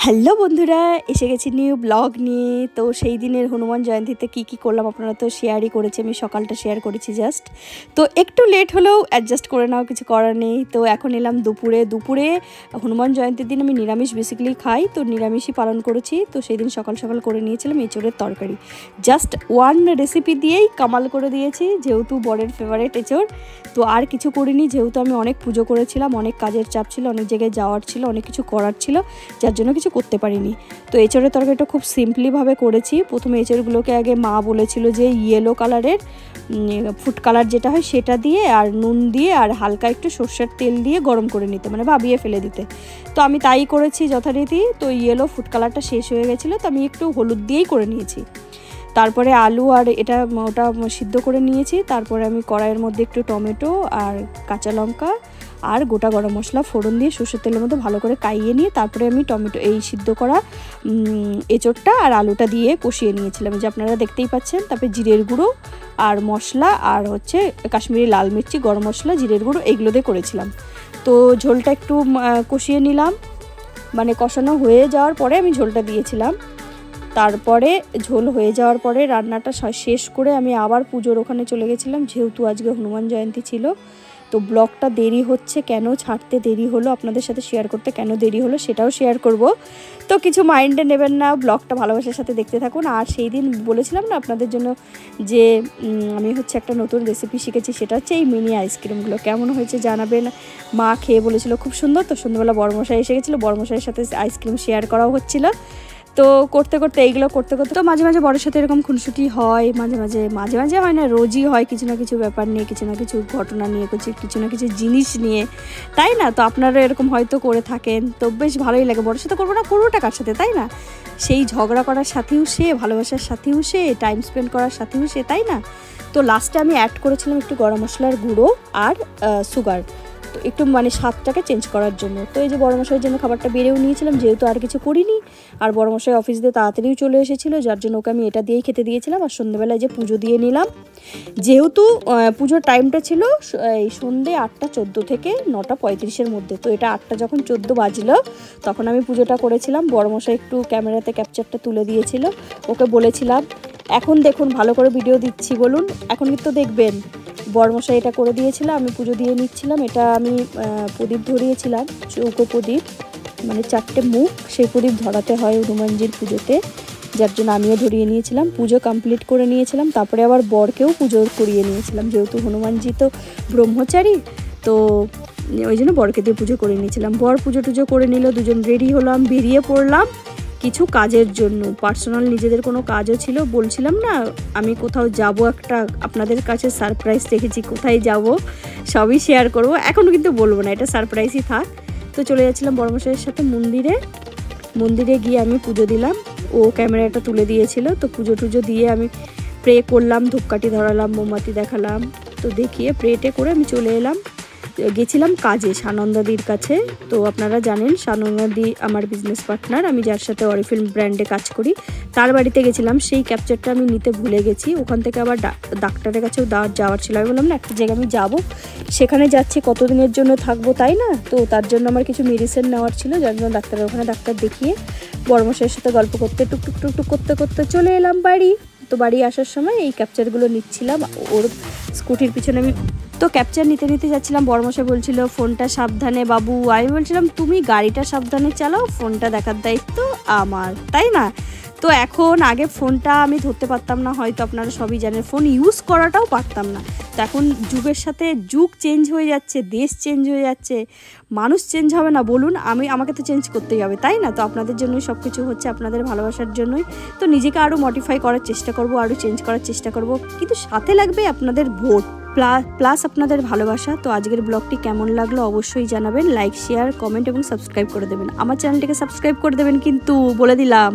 Hello বন্ধুরা, এসে গেছি নিউ ব্লগ নিয়ে। তো সেই দিনের হনুমান জয়ন্তীতে কি করলাম আপনারা তো শেয়ারই করেছি, আমি সকালটা শেয়ার করেছি জাস্ট। তো একটু লেট হলেও অ্যাডজাস্ট করে নাও, কিছু করার নেই। তো এখন এলাম দুপুরে হনুমান জয়ন্তীর দিন আমি নিরামিষ বেসিক্যালি খাই, তো নিরামিষই পালন করেছি। তো সেই দিন সকাল করে নিয়েছিলাম এঁচোড়ের তরকারি। জাস্ট ওয়ান রেসিপি দিয়েই কামাল করে দিয়েছি, যেহেতু বরের ফেভারিট এঁচোড়। তো আর কিছু করিনি, যেহেতু আমি অনেক পুজো করেছিলাম, অনেক কাজের চাপ ছিল, অনেক জায়গায় যাওয়ার ছিল, অনেক কিছু করার ছিল, যার জন্য কিছু করতে পারিনি। তো এঁচোড়ের তরকারিটা খুব সিম্পলিভাবে করেছি। প্রথমে এঁচোড়গুলোকে আগে মা বলেছিল যে ইয়েলো কালারের ফুড কালার যেটা হয় সেটা দিয়ে আর নুন দিয়ে আর হালকা একটু সর্ষের তেল দিয়ে গরম করে নিতে, মানে ভাবিয়ে ফেলে দিতে। তো আমি তাই করেছি যথারীতি। তো ইয়েলো ফুড কালারটা শেষ হয়ে গেছিলো, তো আমি একটু হলুদ দিয়েই করে নিয়েছি। তারপরে আলু আর ওটা সিদ্ধ করে নিয়েছি। তারপরে আমি কড়াইয়ের মধ্যে একটু টমেটো আর কাঁচা লঙ্কা আর গোটা গরম মশলা ফোড়ন দিয়ে সর্ষের তেলের মধ্যে ভালো করে কাইয়ে নিয়ে তারপরে আমি এই সিদ্ধ করা এঁচোড়টা আর আলুটা দিয়ে কষিয়ে নিয়েছিলাম, যে আপনারা দেখতেই পাচ্ছেন। তারপরে জিরের গুঁড়ো আর মশলা আর কাশ্মীরি লাল মির্চি, গরম মশলা, জিরের গুঁড়ো এইগুলো দিয়ে করেছিলাম। তো ঝোলটা একটু কষিয়ে নিলাম, মানে কষানো হয়ে যাওয়ার পরে আমি ঝোলটা দিয়েছিলাম। তারপরে ঝোল হয়ে যাওয়ার পরে রান্নাটা শেষ করে আমি আবার পুজোর ওখানে চলে গেছিলাম, যেহেতু আজকে হনুমান জয়ন্তী ছিল। তো ব্লগটা দেরি হচ্ছে, কেন ছাড়তে দেরি হলো, আপনাদের সাথে শেয়ার করতে কেন দেরি হলো সেটাও শেয়ার করব। তো কিছু মাইন্ডে নেবেন না, ব্লগটা ভালোবাসার সাথে দেখতে থাকুন। আর সেই দিন বলেছিলাম না আপনাদের জন্য যে আমি একটা নতুন রেসিপি শিখেছি, সেটা হচ্ছে এই মিনি আইসক্রিমগুলো। কেমন হয়েছে জানাবেন। মা খেয়ে বলেছিল খুব সুন্দর। তো সন্ধ্যাবেলা বড়মশাই এসে গেছিলো, বড়মশাইয়ের সাথে আইসক্রিম শেয়ার করাও হচ্ছিলো। তো এইগুলো করতে তো মাঝে মাঝে বড়ের সাথে এরকম খুনসুটি হয়, মাঝে মাঝে হয় না, রোজই হয়, কিছু না কিছু ব্যাপার নিয়ে, কিছু না কিছু ঘটনা নিয়ে, কিছু না কিছু জিনিস নিয়ে, তাই না? তো আপনারা এরকম হয়তো করে থাকেন, তো বেশ ভালোই লাগে। বড়ের সাথে করবো না, করবোটা কার সাথে, তাই না? সেই ঝগড়া করার সাথেও সে, ভালোবাসার সাথেও সে, টাইম স্পেন্ড করার সাথেও সে, তাই না? তো লাস্টে আমি অ্যাড করেছিলাম একটু গরম মশলার গুঁড়ো আর সুগার, তো একটু মানে স্বাদটাকে চেঞ্জ করার জন্য। তো এই যে বড়মশাইয়ের জন্য খাবারটা বেড়েও নিয়েছিলাম, যেহেতু আর কিছু করিনি। আর বড়মশাই অফিস দিয়ে তাড়াতাড়িও চলে এসেছিলো, যার জন্য ওকে আমি এটা দিয়েই খেতে দিয়েছিলাম। আর সন্ধ্যেবেলায় যে পুজো দিয়ে নিলাম, যেহেতু পুজোর টাইমটা ছিল এই সন্ধ্যে 8:14 থেকে 9:35-এর মধ্যে। তো এটা 8টা যখন 14 বাজলো তখন আমি পুজোটা করেছিলাম। বড়মশাই একটু ক্যামেরাতে ক্যাপচারটা তুলে দিয়েছিল, ওকে বলেছিলাম এখন দেখুন ভালো করে ভিডিও দিচ্ছি বলুন, এখন কিন্তু দেখবেন। বড়মশাই এটা করে দিয়েছিল, আমি পুজো দিয়ে নিচ্ছিলাম। এটা আমি প্রদীপ ধরিয়েছিলাম, চৌকো প্রদীপ, মানে 4টে মুখ, সেই প্রদীপ ধরাতে হয় হনুমানজির পুজোতে, যার জন্য আমিও ধরিয়ে নিয়েছিলাম। পুজো কমপ্লিট করে নিয়েছিলাম, তারপরে আবার বরকেও পুজো করিয়ে নিয়েছিলাম, যেহেতু হনুমানজি তো ব্রহ্মচারী, তো ওই জন্য বরকে দিয়ে পুজো করে নিয়েছিলাম। বর পুজো টুজো করে নিল, দুজন রেডি হলাম, বেরিয়ে পড়লাম কিছু কাজের জন্য। পার্সোনাল নিজেদের কোনো কাজও ছিল, বলছিলাম না আমি কোথাও যাব, একটা আপনাদের কাছে সারপ্রাইজ রেখেছি, কোথায় যাব সবই শেয়ার করব, এখনও কিন্তু বলবো না, এটা সারপ্রাইজই থাক। তো চলে যাচ্ছিলাম বড়মশাইয়ের সাথে মন্দিরে গিয়ে আমি পুজো দিলাম, ও ক্যামেরাটা তুলে দিয়েছিল। তো পুজো টুজো দিয়ে আমি প্রে করলাম, ধূপকাঠি ধরালাম, মোমবাতি দেখালাম। তো দেখিয়ে প্রেটে করে আমি চলে গেছিলাম কাজে সানন্দাদির কাছে। তো আপনারা জানেন সানন্দাদি আমার বিজনেস পার্টনার, আমি যার সাথে অরিফিল্ম ব্র্যান্ডে কাজ করি, তার বাড়িতে গেছিলাম। সেই ক্যাপচারটা আমি নিতে ভুলে গেছি, ওখান থেকে আবার ডাক্তারের কাছেও যাওয়ার ছিল। আমি বললাম না একটা জায়গায় আমি যাবো, সেখানে যাচ্ছি, কতদিনের জন্য থাকবো, তাই না? তো তার জন্য আমার কিছু মেডিসিন নেওয়ার ছিল, যার জন্য ওখানে ডাক্তার দেখিয়ে বড়মশাইয়ের সাথে গল্প করতে টুকটুক করতে চলে এলাম বাড়ি। তো বাড়ি আসার সময় এই ক্যাপচারগুলো নিচ্ছিলাম, ওর স্কুটির পিছনে আমি তো ক্যাপচার নিতে যাচ্ছিলাম। বড়মশাই বলছিল ফোনটা সাবধানে বাবু, আমি বলছিলাম তুমি গাড়িটা সাবধানে চালাও, ফোনটা দেখার দায়িত্ব আমার, তাই না? তো এখন আগে ফোনটা আমি ধরতে পারতাম না, হয়তো আপনারা সবই জানেন, ফোন ইউজ করাটাও পারতাম না। তো এখন যুগের সাথে যুগ চেঞ্জ হয়ে যাচ্ছে, দেশ চেঞ্জ হয়ে যাচ্ছে, মানুষ চেঞ্জ হবে না বলুন? আমাকে তো চেঞ্জ করতেই হবে, তাই না? তো আপনাদের জন্যই সব কিছু হচ্ছে, আপনাদের ভালোবাসার জন্যই। তো নিজেকে আরও মডিফাই করার চেষ্টা করব, আরও চেঞ্জ করার চেষ্টা করব, কিন্তু সাথে লাগবে আপনাদের ভোট প্লাস আপনাদের ভালোবাসা। তো আজকের ব্লগটি কেমন লাগলো অবশ্যই জানাবেন, লাইক, শেয়ার, কমেন্ট এবং সাবস্ক্রাইব করে দেবেন। আমার চ্যানেলটিকে সাবস্ক্রাইব করে দেবেন কিন্তু, বলে দিলাম।